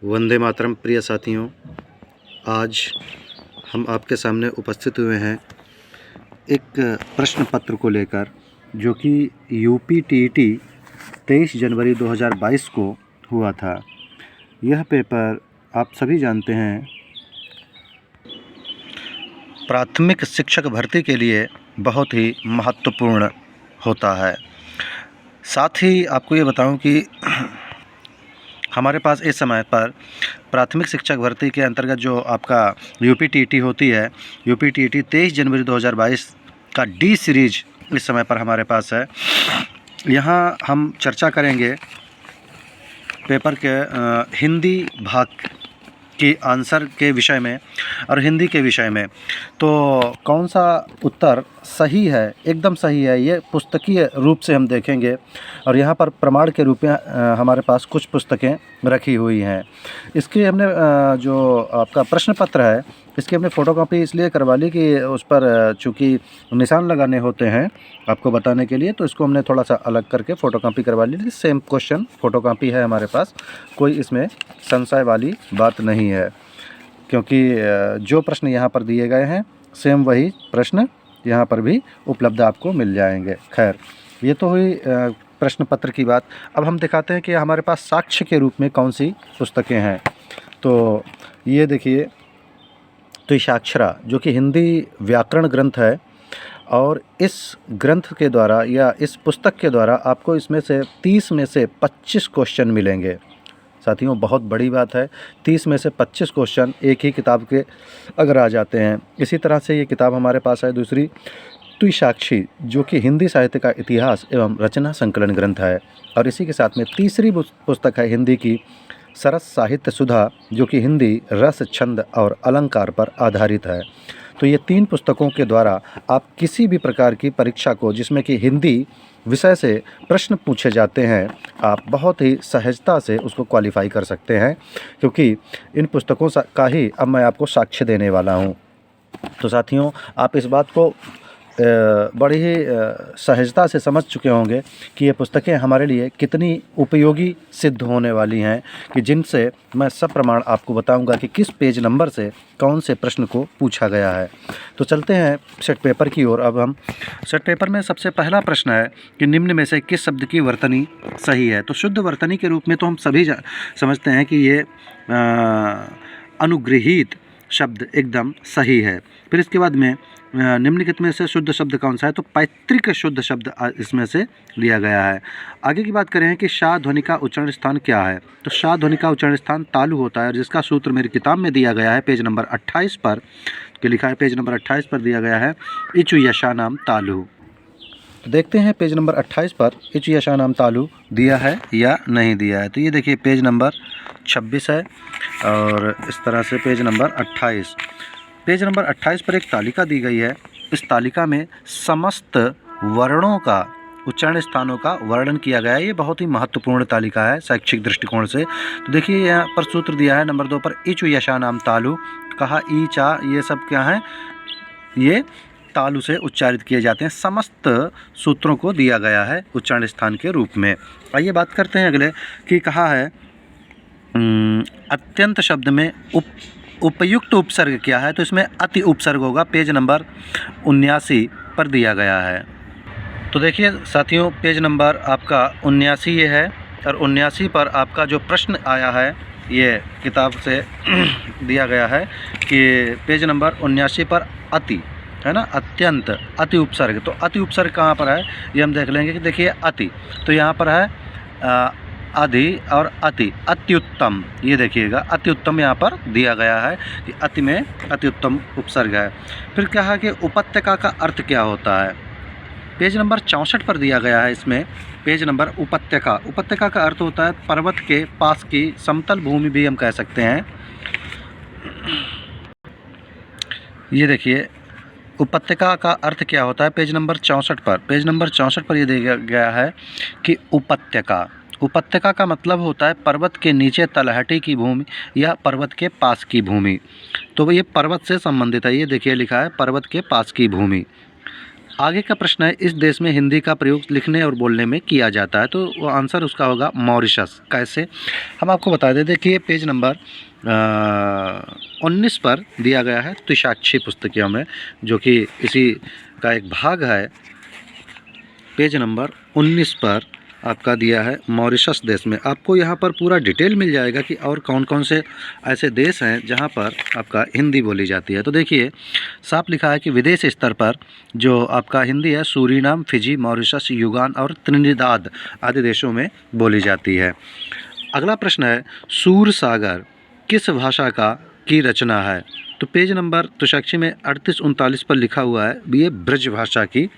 वंदे मातरम। प्रिय साथियों, आज हम आपके सामने उपस्थित हुए हैं एक प्रश्न पत्र को लेकर, जो कि यूपी टीईटी 23 जनवरी 2022 को हुआ था। यह पेपर आप सभी जानते हैं, प्राथमिक शिक्षक भर्ती के लिए बहुत ही महत्वपूर्ण होता है। साथ ही आपको ये बताऊं कि हमारे पास इस समय पर प्राथमिक शिक्षक भर्ती के अंतर्गत जो आपका यूपी टीईटी होती है, यूपी टीईटी 23 जनवरी 2022 का डी सीरीज इस समय पर हमारे पास है। यहाँ हम चर्चा करेंगे पेपर के हिंदी भाग के आंसर के विषय में और हिंदी के विषय में। तो कौन सा उत्तर सही है, एकदम सही है, ये पुस्तकीय रूप से हम देखेंगे। और यहाँ पर प्रमाण के रूप में हमारे पास कुछ पुस्तकें रखी हुई हैं। इसके हमने जो आपका प्रश्न पत्र है, इसकी हमने फ़ोटोकॉपी इसलिए करवा ली कि उस पर चूँकि निशान लगाने होते हैं आपको बताने के लिए, तो इसको हमने थोड़ा सा अलग करके फ़ोटोकॉपी करवा ली। सेम क्वेश्चन फ़ोटोकॉपी है हमारे पास, कोई इसमें संशय वाली बात नहीं है, क्योंकि जो प्रश्न यहाँ पर दिए गए हैं सेम वही प्रश्न यहाँ पर भी उपलब्ध आपको मिल जाएंगे। खैर, ये तो हुई प्रश्न पत्र की बात। अब हम दिखाते हैं कि हमारे पास साक्ष्य के रूप में कौन सी पुस्तकें हैं। तो ये देखिए, द्विसाक्षरा जो कि हिंदी व्याकरण ग्रंथ है, और इस ग्रंथ के द्वारा या इस पुस्तक के द्वारा आपको इसमें से 30 में से 25 क्वेश्चन मिलेंगे। साथियों, बहुत बड़ी बात है, 30 में से 25 क्वेश्चन एक ही किताब के अगर आ जाते हैं। इसी तरह से ये किताब हमारे पास है दूसरी, द्विसाक्षी, जो कि हिंदी साहित्य का इतिहास एवं रचना संकलन ग्रंथ है। और इसी के साथ में तीसरी पुस्तक है हिंदी की सरस साहित्य सुधा, जो कि हिंदी रस, छंद और अलंकार पर आधारित है। तो ये 3 पुस्तकों के द्वारा आप किसी भी प्रकार की परीक्षा को, जिसमें कि हिंदी विषय से प्रश्न पूछे जाते हैं, आप बहुत ही सहजता से उसको क्वालिफाई कर सकते हैं, क्योंकि इन पुस्तकों का ही अब मैं आपको साक्ष्य देने वाला हूँ। तो साथियों, आप इस बात को बड़ी ही सहजता से समझ चुके होंगे कि ये पुस्तकें हमारे लिए कितनी उपयोगी सिद्ध होने वाली हैं, कि जिनसे मैं सब प्रमाण आपको बताऊंगा कि किस पेज नंबर से कौन से प्रश्न को पूछा गया है। तो चलते हैं सेट पेपर की ओर। अब हम सेट पेपर में सबसे पहला प्रश्न है कि निम्न में से किस शब्द की वर्तनी सही है। तो शुद्ध वर्तनी के रूप में तो हम सभी समझते हैं कि ये अनुगृहीत शब्द एकदम सही है। फिर इसके बाद में निम्नलिखित में से शुद्ध शब्द कौन सा है, तो पैतृक शुद्ध शब्द इसमें से लिया गया है। आगे की बात करें कि शाह ध्वनि का उच्चारण स्थान क्या है, तो शाह ध्वनि का उच्चारण स्थान तालु होता है, और जिसका सूत्र मेरी किताब में दिया गया है पेज नंबर 28 पर, कि लिखा है पेज नंबर 28 पर दिया गया है, इचु यशा नाम तालु। तो देखते हैं पेज नंबर 28 पर इचु यशा नाम तालु दिया है या नहीं दिया है। तो ये देखिए पेज नंबर 26 है, और इस तरह से पेज नंबर 28, पेज नंबर 28 पर एक तालिका दी गई है। इस तालिका में समस्त वर्णों का, उच्चारण स्थानों का वर्णन किया गया है। ये बहुत ही महत्वपूर्ण तालिका है शैक्षिक दृष्टिकोण से। तो देखिए यहाँ पर सूत्र दिया है नंबर 2 पर, इचु यशा नाम तालु, कहा ई चा ये सब क्या है, ये तालु से उच्चारित किए जाते हैं। समस्त सूत्रों को दिया गया है उच्चारण स्थान के रूप में। आइए बात करते हैं अगले, कि कहा है अत्यंत शब्द में उपयुक्त उपसर्ग क्या है, तो इसमें अति उपसर्ग होगा, पेज नंबर 79 पर दिया गया है। तो देखिए साथियों, पेज नंबर आपका 79 ये है, और 79 पर आपका जो प्रश्न आया है, ये किताब से दिया गया है कि पेज नंबर 79 पर अति है ना, अत्यंत, अति उपसर्ग। तो अति उपसर्ग कहाँ पर है, ये हम देख लेंगे। कि देखिए अति, तो यहाँ पर है अधि और अति, अत्युत्तम, ये देखिएगा अत्युत्तम यहाँ पर दिया गया है कि अति में अत्युत्तम उपसर्ग है। फिर क्या है कि उपत्यका का अर्थ क्या होता है, पेज नंबर 64 पर दिया गया है। इसमें पेज नंबर उपत्यका, उपत्यका का अर्थ होता है पर्वत के पास की समतल भूमि भी हम कह सकते हैं। ये देखिए उपत्यका का अर्थ क्या होता है, पेज नंबर 64 पर, पेज नंबर 64 पर ये दिया गया है कि उपत्यका, उपत्यका का मतलब होता है पर्वत के नीचे तलहटी की भूमि या पर्वत के पास की भूमि। तो ये पर्वत से संबंधित है। ये देखिए लिखा है पर्वत के पास की भूमि। आगे का प्रश्न है, इस देश में हिंदी का प्रयोग लिखने और बोलने में किया जाता है, तो वो आंसर उसका होगा मॉरिशस। कैसे, हम आपको बता दें, देखिए पेज नंबर 19 पर दिया गया है त्रिशाक्षी पुस्तकों में, जो कि इसी का एक भाग है। पेज नंबर 19 पर आपका दिया है मॉरिशस देश में। आपको यहाँ पर पूरा डिटेल मिल जाएगा कि और कौन कौन से ऐसे देश हैं जहाँ पर आपका हिंदी बोली जाती है। तो देखिए साफ लिखा है कि विदेश स्तर पर जो आपका हिंदी है सूरीनाम, फिजी, मॉरिशस, युगान और त्रिनिदाद आदि देशों में बोली जाती है। अगला प्रश्न है, सूरसागर किस भाषा की रचना है? तो पेज नंबर त्रिशाक्षी में 38-39 पर लिखा हुआ है, ये ब्रज भाषा की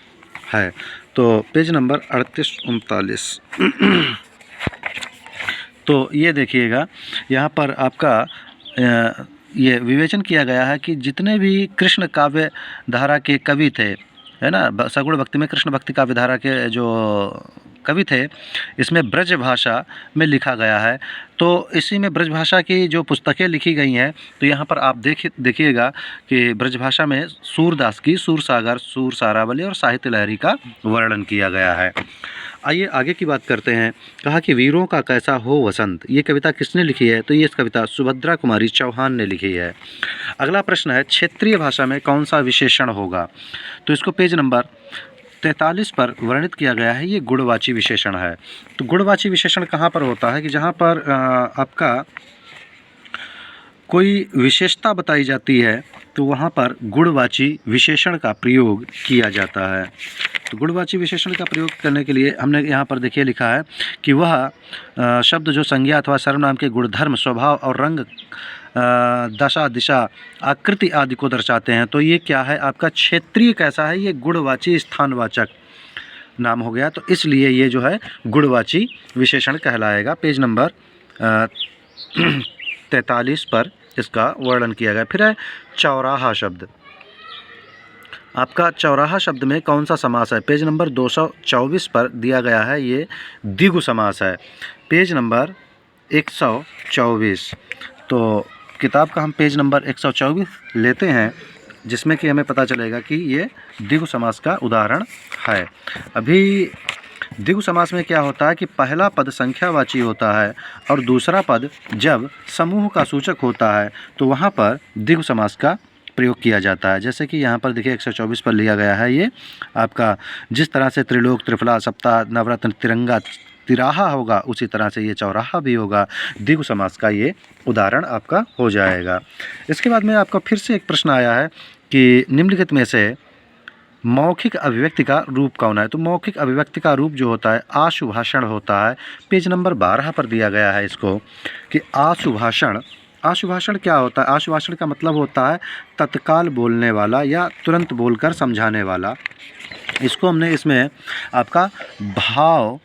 है। तो पेज नंबर 38-39 तो ये देखिएगा, यहाँ पर आपका ये विवेचन किया गया है कि जितने भी कृष्ण काव्य धारा के कवि थे, है ना, सगुण भक्ति में कृष्ण भक्ति काव्य धारा के जो कवि थे, इसमें ब्रज भाषा में लिखा गया है। तो इसी में ब्रज भाषा की जो पुस्तकें लिखी गई हैं, तो यहाँ पर आप देखिएगा कि ब्रज भाषा में सूरदास की सूरसागर, सूरसारावली और साहित्य लहरी का वर्णन किया गया है। आइए आगे की बात करते हैं। कहा कि वीरों का कैसा हो वसंत, ये कविता किसने लिखी है? तो ये कविता सुभद्रा कुमारी चौहान ने लिखी है। अगला प्रश्न है, क्षेत्रीय भाषा में कौन सा विशेषण होगा? तो इसको पेज नंबर 43 पर वर्णित किया गया है, ये गुणवाची विशेषण है। तो गुणवाची विशेषण कहाँ पर होता है कि जहाँ पर आपका कोई विशेषता बताई जाती है, तो वहाँ पर गुणवाची विशेषण का प्रयोग किया जाता है। तो गुणवाची विशेषण का प्रयोग करने के लिए हमने यहाँ पर देखिए लिखा है कि वह शब्द जो संज्ञा अथवा सर्वनाम के गुणधर्म, स्वभाव और रंग, दशा, दिशा, आकृति आदि को दर्शाते हैं। तो ये क्या है आपका? क्षेत्रीय कैसा है? ये गुणवाची स्थानवाचक नाम हो गया, तो इसलिए ये जो है गुणवाची विशेषण कहलाएगा। पेज नंबर 43 पर इसका वर्णन किया गया। फिर है चौराहा शब्द। आपका चौराहा शब्द में कौन सा समास है? पेज नंबर 224 पर दिया गया है, ये द्विगु समास है। पेज नंबर 124, तो किताब का हम पेज नंबर 124 लेते हैं, जिसमें कि हमें पता चलेगा कि ये द्विगु समास का उदाहरण है। अभी द्विगु समास में क्या होता है कि पहला पद संख्यावाची होता है और दूसरा पद जब समूह का सूचक होता है, तो वहाँ पर द्विगु समास का प्रयोग किया जाता है। जैसे कि यहाँ पर देखिए 124 पर लिया गया है, ये आपका जिस तरह से त्रिलोक, त्रिफला, सप्ताह, नवरत्न, तिरंगा, तिराहा होगा, उसी तरह से ये चौराहा भी होगा। द्विगु समास का ये उदाहरण आपका हो जाएगा। इसके बाद में आपका फिर से एक प्रश्न आया है कि निम्नलिखित में से मौखिक अभिव्यक्ति का रूप कौन है? तो मौखिक अभिव्यक्ति का रूप जो होता है आशुभाषण होता है। पेज नंबर 12 पर दिया गया है इसको कि आशुभाषण। आशुभाषण क्या होता है? आशुभाषण का मतलब होता है तत्काल बोलने वाला या तुरंत बोलकर समझाने वाला। इसको हमने इसमें आपका भाव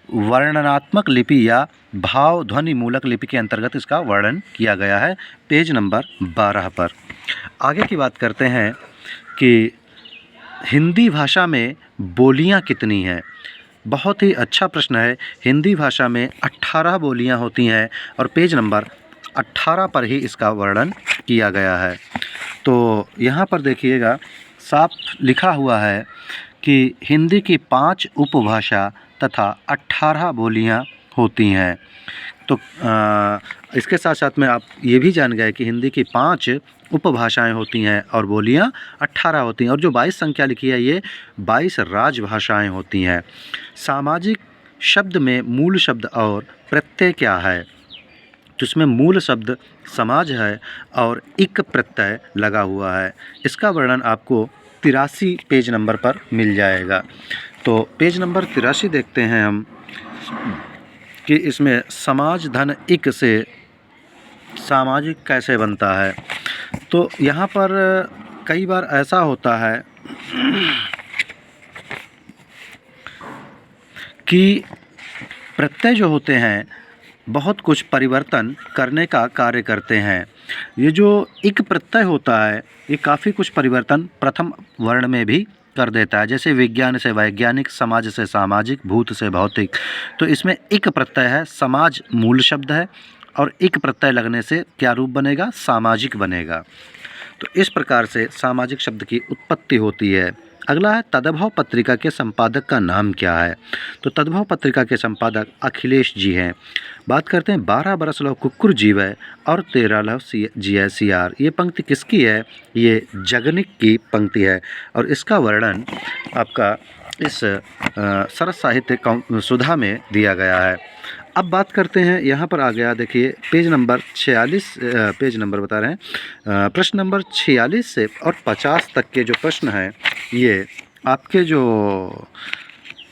वर्णनात्मक लिपि या भाव ध्वनि मूलक लिपि के अंतर्गत इसका वर्णन किया गया है, पेज नंबर 12 पर। आगे की बात करते हैं कि हिंदी भाषा में बोलियां कितनी हैं? बहुत ही अच्छा प्रश्न है। हिंदी भाषा में 18 बोलियां होती हैं और पेज नंबर 18 पर ही इसका वर्णन किया गया है। तो यहाँ पर देखिएगा साफ लिखा हुआ है कि हिंदी की 5 उपभाषा तथा 18 बोलियां होती हैं। तो इसके साथ साथ में आप ये भी जान गए कि हिंदी की 5 उपभाषाएं होती हैं और बोलियां 18 होती हैं, और जो 22 संख्या लिखी है ये 22 राजभाषाएं होती हैं। सामाजिक शब्द में मूल शब्द और प्रत्यय क्या है? तो इसमें मूल शब्द समाज है और इक प्रत्यय लगा हुआ है। इसका वर्णन आपको 83 पेज नंबर पर मिल जाएगा। तो पेज नंबर 83 देखते हैं हम कि इसमें समाज धन इक से सामाजिक कैसे बनता है। तो यहाँ पर कई बार ऐसा होता है कि प्रत्यय जो होते हैं बहुत कुछ परिवर्तन करने का कार्य करते हैं। ये जो इक प्रत्यय होता है ये काफ़ी कुछ परिवर्तन प्रथम वर्ण में भी कर देता है। जैसे विज्ञान से वैज्ञानिक, समाज से सामाजिक, भूत से भौतिक। तो इसमें इक प्रत्यय है, समाज मूल शब्द है और इक प्रत्यय लगने से क्या रूप बनेगा? सामाजिक बनेगा। तो इस प्रकार से सामाजिक शब्द की उत्पत्ति होती है। अगला है तद्भव पत्रिका के संपादक का नाम क्या है। तो तद्भव पत्रिका के संपादक अखिलेश जी हैं। बात करते हैं 12 बरस लो कुकुर जीवै और 13 लव जिय सियार। ये पंक्ति किसकी है? ये जगनिक की पंक्ति है और इसका वर्णन आपका इस सरस साहित्य सुधा में दिया गया है। अब बात करते हैं, यहाँ पर आ गया देखिए पेज नंबर 46, पेज नंबर बता रहे हैं, प्रश्न नंबर 46 से और 50 तक के जो प्रश्न हैं ये आपके जो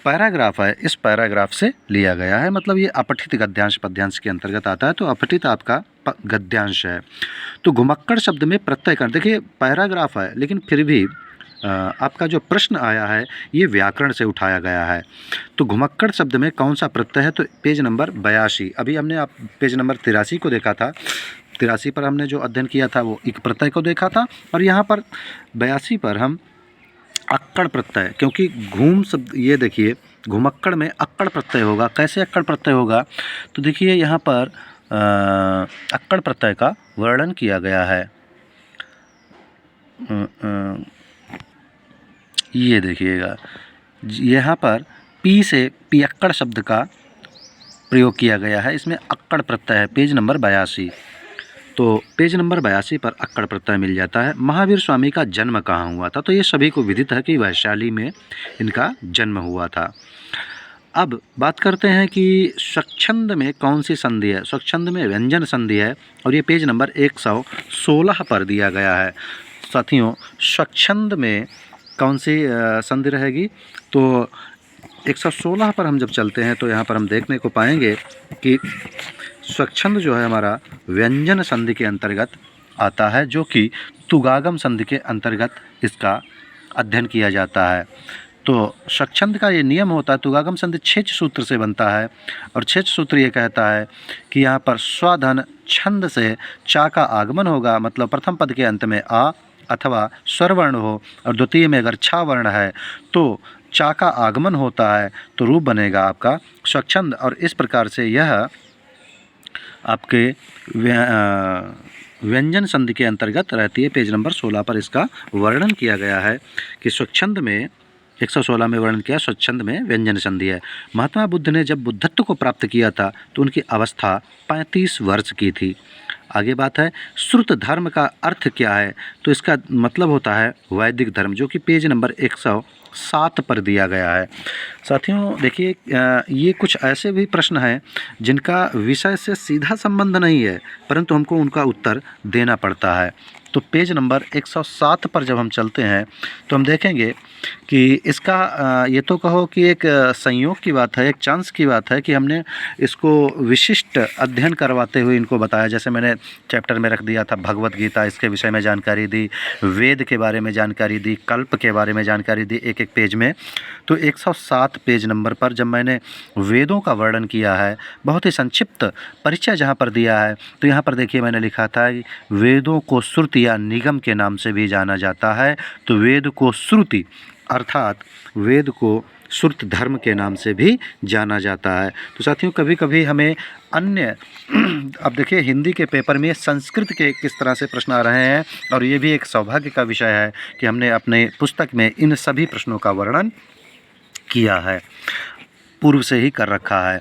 पैराग्राफ है इस पैराग्राफ से लिया गया है। मतलब ये अपठित गद्यांश पद्यांश के अंतर्गत आता है। तो अपठित आपका गद्यांश है। तो घुमक्कड़ शब्द में प्रत्यय कर्ण, देखिए पैराग्राफ है लेकिन फिर भी आपका जो प्रश्न आया है ये व्याकरण से उठाया गया है। तो घुमक्कड़ शब्द में कौन सा प्रत्यय है? तो पेज नंबर 82। अभी हमने आप पेज नंबर 83 को देखा था। 83 पर हमने जो अध्ययन किया था वो एक प्रत्यय को देखा था और यहाँ पर 82 पर हम अक्कड़ प्रत्यय, क्योंकि घूम शब्द, ये देखिए घुमक्कड़ में अक्कड़ प्रत्यय होगा। कैसे अक्कड़ प्रत्यय होगा? तो देखिए यहाँ पर अक्कड़ प्रत्यय का वर्णन किया गया है। ये देखिएगा यहाँ पर पी से पियक्कड़ शब्द का प्रयोग किया गया है। इसमें अक्कड़ प्रत्यय है, पेज नंबर 82। तो पेज नंबर 82 पर अक्कड़ प्रत्यय मिल जाता है। महावीर स्वामी का जन्म कहाँ हुआ था? तो ये सभी को विदित है कि वैशाली में इनका जन्म हुआ था। अब बात करते हैं कि स्वच्छंद में कौन सी संधि है? स्वच्छंद में व्यंजन संधि है और ये पेज नंबर 116 पर दिया गया है। साथियों, स्वच्छंद में कौन सी संधि रहेगी? तो 116 पर हम जब चलते हैं तो यहाँ पर हम देखने को पाएंगे कि स्वच्छंद जो है हमारा व्यंजन संधि के अंतर्गत आता है, जो कि तुगागम संधि के अंतर्गत इसका अध्ययन किया जाता है। तो स्वच्छंद का ये नियम होता है, तुगागम संधि 6 सूत्र से बनता है और 6 सूत्र ये कहता है कि यहाँ पर स्वधन छंद से चा का आगमन होगा। मतलब प्रथम पद के अंत में आ अथवा स्वर वर्ण हो और द्वितीय में अगर छा वर्ण है तो चा का आगमन होता है तो रूप बनेगा आपका स्वच्छंद। और इस प्रकार से यह आपके व्यंजन संधि के अंतर्गत रहती है। पेज नंबर 16 पर इसका वर्णन किया गया है कि स्वच्छंद में 116 में वर्णन किया, स्वच्छंद में व्यंजन संधि है। महात्मा बुद्ध ने जब बुद्धत्व को प्राप्त किया था तो उनकी अवस्था 35 वर्ष की थी। आगे बात है श्रुत धर्म का अर्थ क्या है? तो इसका मतलब होता है वैदिक धर्म, जो कि पेज नंबर 107 पर दिया गया है। साथियों देखिए ये कुछ ऐसे भी प्रश्न हैं जिनका विषय से सीधा संबंध नहीं है परंतु हमको उनका उत्तर देना पड़ता है। तो पेज नंबर 107 पर जब हम चलते हैं तो हम देखेंगे कि इसका ये तो कहो कि एक संयोग की बात है, एक चांस की बात है कि हमने इसको विशिष्ट अध्ययन करवाते हुए इनको बताया। जैसे मैंने चैप्टर में रख दिया था भगवत गीता, इसके विषय में जानकारी दी, वेद के बारे में जानकारी दी, कल्प के बारे में जानकारी दी एक एक पेज में। तो 107 पेज नंबर पर जब मैंने वेदों का वर्णन किया है, बहुत ही संक्षिप्त परिचय जहाँ पर दिया है, तो यहाँ पर देखिए मैंने लिखा था वेदों को श्रुति या निगम के नाम से भी जाना जाता है। तो वेद को श्रुति अर्थात वेद को श्रुत धर्म के नाम से भी जाना जाता है। तो साथियों कभी कभी हमें अन्य अब देखिए हिंदी के पेपर में संस्कृत के किस तरह से प्रश्न आ रहे हैं और ये भी एक सौभाग्य का विषय है कि हमने अपने पुस्तक में इन सभी प्रश्नों का वर्णन किया है, पूर्व से ही कर रखा है।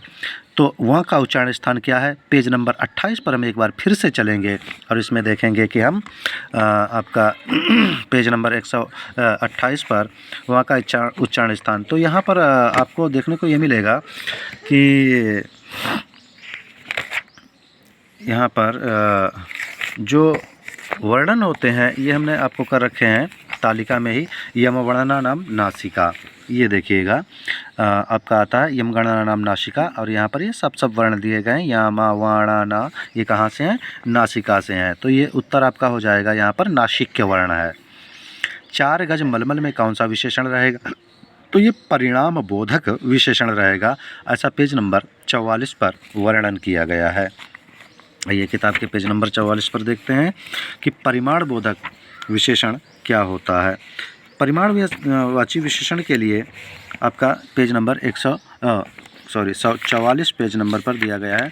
तो वहाँ का उच्चारण स्थान क्या है? पेज नंबर 28 पर हम एक बार फिर से चलेंगे और इसमें देखेंगे कि हम आपका पेज नंबर 128 पर वहाँ का उच्चारण स्थान, तो यहाँ पर आपको देखने को ये मिलेगा कि यहाँ पर जो वर्णन होते हैं ये हमने आपको कर रखे हैं तालिका में ही। यमवर्णना नाम नासिका, ये देखिएगा आपका आता है यमगणना नाम नासिका और यहाँ पर ये सब वर्ण दिए गए हैं। यामा वाणा ये कहाँ से हैं? नासिका से हैं। तो ये उत्तर आपका हो जाएगा यहाँ पर नासिक्य वर्ण है। 4 गज मलमल में कौन सा विशेषण रहेगा? तो ये परिणाम बोधक विशेषण रहेगा। ऐसा पेज नंबर 44 पर वर्णन किया गया है। ये किताब के पेज नंबर 44 पर देखते हैं कि परिमाण बोधक विशेषण क्या होता है। परिमाण वाची विशेषण के लिए आपका पेज नंबर 44 पेज नंबर पर दिया गया है।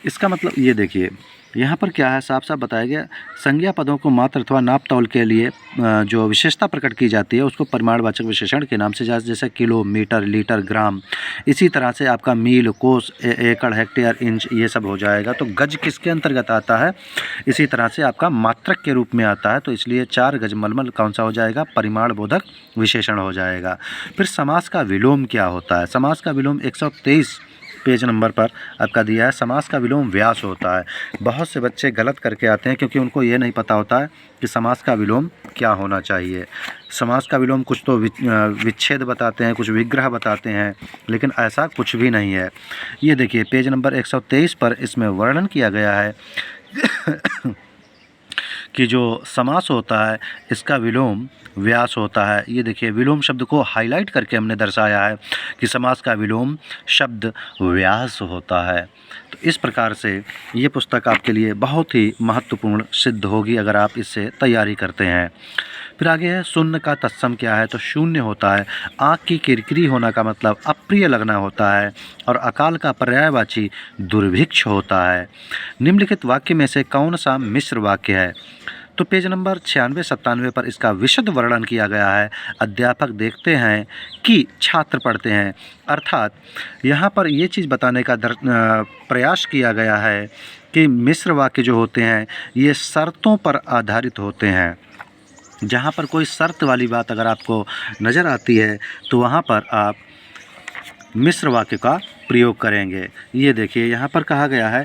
इसका मतलब ये देखिए यहाँ पर क्या है, साफ साफ बताया गया, संज्ञा पदों को मात्रा अथवा नाप तौल के लिए जो विशेषता प्रकट की जाती है उसको परिमाणवाचक विशेषण के नाम से जैसे किलो, मीटर, लीटर, ग्राम, इसी तरह से आपका मील, कोस, एकड़, हेक्टेयर, इंच, ये सब हो जाएगा। तो गज किसके अंतर्गत आता है, इसी तरह से आपका मात्रक के रूप में आता है। तो इसलिए 4 गज मलमल कौन सा हो जाएगा, परिमाण बोधक विशेषण हो जाएगा। फिर समास का विलोम क्या होता है, समास का विलोम 123 पेज नंबर पर आपका दिया है। समास का विलोम व्यास होता है। बहुत से बच्चे गलत करके आते हैं क्योंकि उनको ये नहीं पता होता है कि समास का विलोम क्या होना चाहिए। समास का विलोम कुछ तो विच्छेद बताते हैं, कुछ विग्रह बताते हैं, लेकिन ऐसा कुछ भी नहीं है। ये देखिए पेज नंबर 123 पर इसमें वर्णन किया गया है कि जो समास होता है इसका विलोम व्यास होता है। ये देखिए विलोम शब्द को हाईलाइट करके हमने दर्शाया है कि समास का विलोम शब्द व्यास होता है। तो इस प्रकार से ये पुस्तक आपके लिए बहुत ही महत्वपूर्ण सिद्ध होगी अगर आप इससे तैयारी करते हैं। फिर आगे है शून्य का तत्सम क्या है, तो शून्य होता है आँख की किरकिरी होना का मतलब अप्रिय लगना होता है, और अकाल का पर्यायवाची दुर्भिक्ष होता है। निम्नलिखित वाक्य में से कौन सा मिश्र वाक्य है, तो पेज नंबर 96-97 पर इसका विशद वर्णन किया गया है। अध्यापक देखते हैं कि छात्र पढ़ते हैं, अर्थात यहाँ पर ये चीज़ बताने का प्रयास किया गया है कि मिश्र वाक्य जो होते हैं ये शर्तों पर आधारित होते हैं। जहाँ पर कोई शर्त वाली बात अगर आपको नज़र आती है तो वहाँ पर आप मिश्र वाक्य का प्रयोग करेंगे। ये देखिए यहाँ पर कहा गया है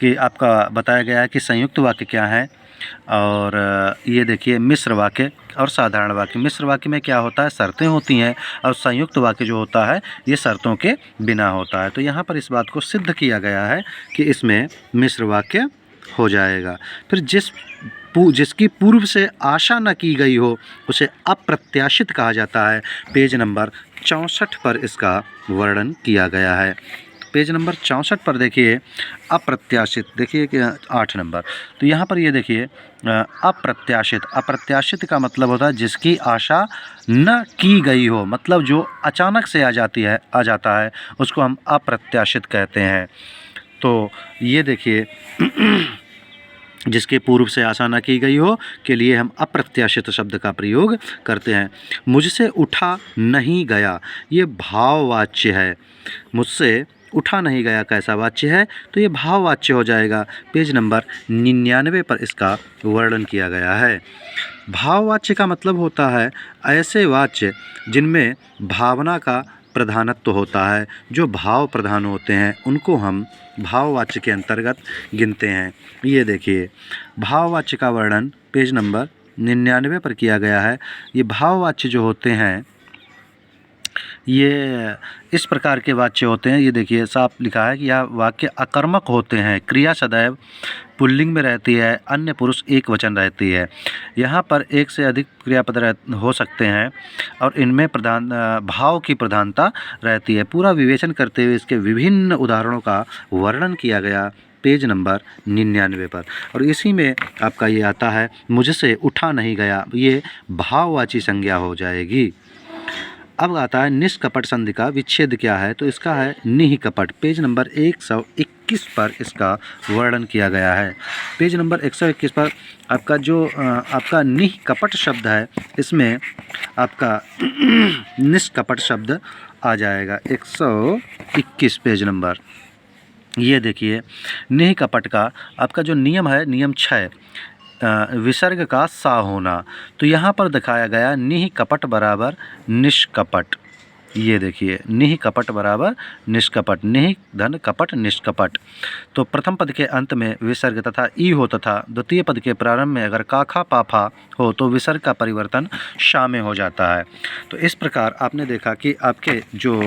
कि आपका बताया गया है कि संयुक्त वाक्य क्या है, और ये देखिए मिश्र वाक्य और साधारण वाक्य। मिश्र वाक्य में क्या होता है, शर्तें होती हैं, और संयुक्त वाक्य जो होता है ये शर्तों के बिना होता है। तो यहाँ पर इस बात को सिद्ध किया गया है कि इसमें मिश्र वाक्य हो जाएगा। फिर जिसकी पूर्व से आशा न की गई हो उसे अप्रत्याशित कहा जाता है। पेज नंबर 64 पर इसका वर्णन किया गया है। पेज नंबर 64 पर देखिए अप्रत्याशित, देखिए कि 8 नंबर, तो यहाँ पर ये देखिए अप्रत्याशित। अप्रत्याशित का मतलब होता है जिसकी आशा न की गई हो, मतलब जो अचानक से आ जाता है उसको हम अप्रत्याशित कहते हैं। तो ये देखिए जिसके पूर्व से आशा न की गई हो के लिए हम अप्रत्याशित शब्द का प्रयोग करते हैं। मुझसे उठा नहीं गया, ये भाववाच्य है। मुझसे उठा नहीं गया कैसा वाच्य है, तो ये भाववाच्य हो जाएगा। पेज नंबर 99 पर इसका वर्णन किया गया है। भाववाच्य का मतलब होता है ऐसे वाच्य जिनमें भावना का प्रधानत्व होता है। जो भाव प्रधान होते हैं उनको हम भाववाच्य के अंतर्गत गिनते हैं। ये देखिए भाववाच्य का वर्णन पेज नंबर 99 पर किया गया है। ये भाववाच्य जो होते हैं ये इस प्रकार के वाच्य होते हैं। ये देखिए साफ लिखा है कि यह वाक्य अकर्मक होते हैं, क्रिया सदैव पुल्लिंग में रहती है, अन्य पुरुष एक वचन रहती है। यहाँ पर एक से अधिक क्रियापद हो सकते हैं और इनमें भाव की प्रधानता रहती है। पूरा विवेचन करते हुए इसके विभिन्न उदाहरणों का वर्णन किया गया पेज नंबर 99 पर, और इसी में आपका ये आता है मुझसे उठा नहीं गया, ये भाववाची संज्ञा हो जाएगी। अब आता है निष्कपट संधि का विच्छेद क्या है, तो इसका है निःकपट। पेज नंबर 121 पर इसका वर्णन किया गया है। पेज नंबर 121 पर आपका जो आपका निःकपट शब्द है इसमें आपका निष्कपट शब्द आ जाएगा 121 पेज नंबर। ये देखिए निःकपट का आपका जो नियम है, नियम 6 विसर्ग का सा होना, तो यहाँ पर दिखाया गया निःकपट बराबर निष्कपट। ये देखिए निःकपट बराबर निष्कपट, निः धन कपट निष्कपट। तो प्रथम पद के अंत में विसर्ग तथा ई हो तथा द्वितीय पद के प्रारंभ में अगर काखा पाफा हो तो विसर्ग का परिवर्तन शा में हो जाता है। तो इस प्रकार आपने देखा कि आपके जो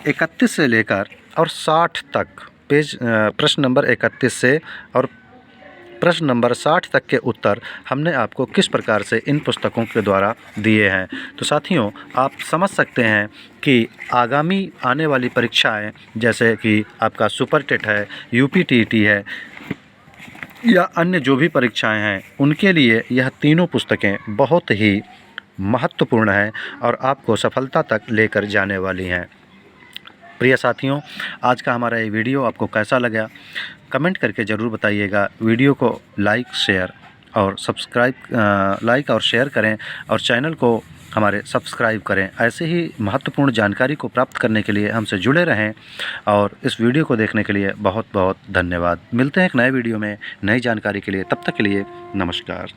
31 से लेकर और 60 तक पेज प्रश्न नंबर 31 से और प्रश्न नंबर 60 तक के उत्तर हमने आपको किस प्रकार से इन पुस्तकों के द्वारा दिए हैं। तो साथियों आप समझ सकते हैं कि आगामी आने वाली परीक्षाएं जैसे कि आपका सुपर टेट है, यूपीटीटी है या अन्य जो भी परीक्षाएं हैं उनके लिए यह तीनों पुस्तकें बहुत ही महत्वपूर्ण हैं और आपको सफलता तक लेकर जाने वाली हैं। प्रिय साथियों, आज का हमारा ये वीडियो आपको कैसा लगा कमेंट करके ज़रूर बताइएगा। वीडियो को लाइक और शेयर करें और चैनल को हमारे सब्सक्राइब करें। ऐसे ही महत्वपूर्ण जानकारी को प्राप्त करने के लिए हमसे जुड़े रहें और इस वीडियो को देखने के लिए बहुत बहुत धन्यवाद। मिलते हैं एक नए वीडियो में नई जानकारी के लिए। तब तक के लिए नमस्कार।